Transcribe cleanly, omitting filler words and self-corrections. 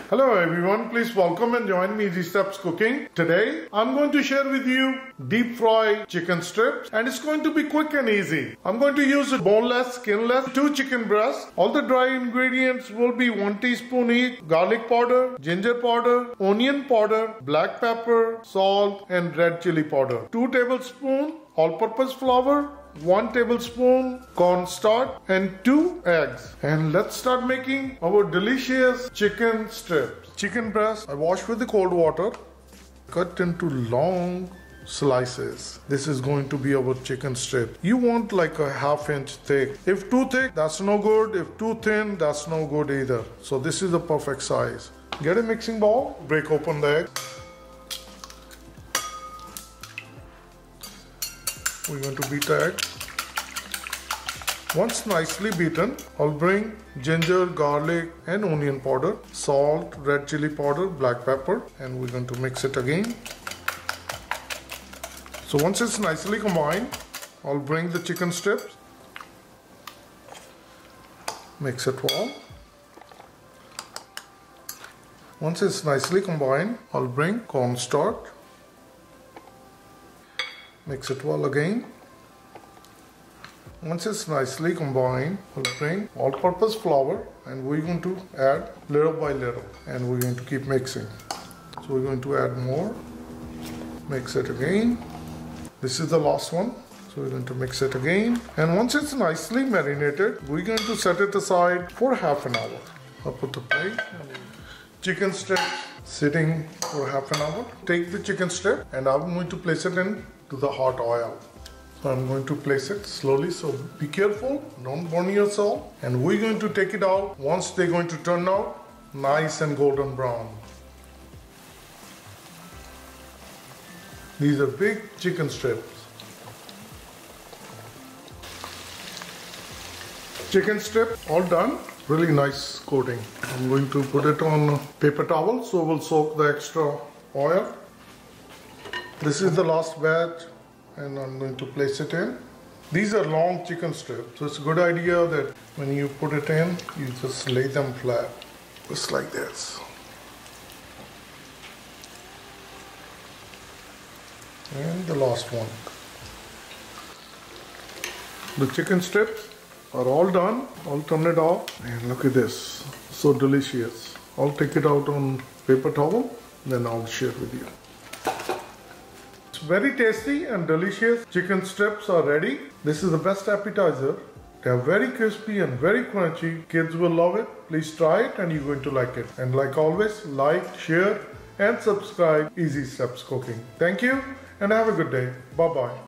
Hello everyone, please welcome and join me Easy Steps Cooking. Today I'm going to share with you deep fry chicken strips, and it's going to be quick and easy. I'm going to use a boneless, skinless, 2 chicken breasts. All the dry ingredients will be 1 teaspoon each: garlic powder, ginger powder, onion powder, black pepper, salt and red chili powder, 2 tablespoons all-purpose flour, 1 tablespoon cornstarch and 2 eggs. And let's start making our delicious chicken strips. Chicken breast I wash with the cold water, cut into long slices. This is going to be our chicken strip. You want like a 1/2 inch thick. If too thick, that's no good. If too thin, that's no good either. So this is the perfect size. Get a mixing bowl, break open the egg. We're going to beat the egg. Once nicely beaten, I'll bring ginger, garlic and onion powder, salt, red chili powder, black pepper, and we're going to mix it again. So once it's nicely combined, I'll bring the chicken strips, mix it well. Once it's nicely combined, I'll bring cornstarch, mix it well again. Once it's nicely combined, we'll bring all-purpose flour and we're going to add little by little, and we're going to keep mixing. So we're going to add more, mix it again. This is the last one, so we're going to mix it again. And once it's nicely marinated, we're going to set it aside for 1/2 hour. I'll put the plate, chicken strips sitting for 1/2 hour. Take the chicken strip and I'm going to place it into the hot oil. So I'm going to place it slowly, so be careful, don't burn yourself. And we're going to take it out once they're going to turn out nice and golden brown. These are big chicken strips. Chicken strip all done, really nice coating. I'm going to put it on a paper towel so we'll soak the extra oil. This is the last batch, and I'm going to place it in. These are long chicken strips, so it's a good idea that when you put it in, you just lay them flat, just like this. And the last one. The chicken strips are all done. I'll turn it off, and look at this, so delicious. I'll take it out on paper towel, then I'll share with you. Very tasty and delicious chicken strips are ready. This is the best appetizer. They are very crispy and very crunchy. Kids will love it. Please try it and you're going to like it. And like always, like, share and subscribe Easy Steps Cooking. Thank you and have a good day. Bye-bye.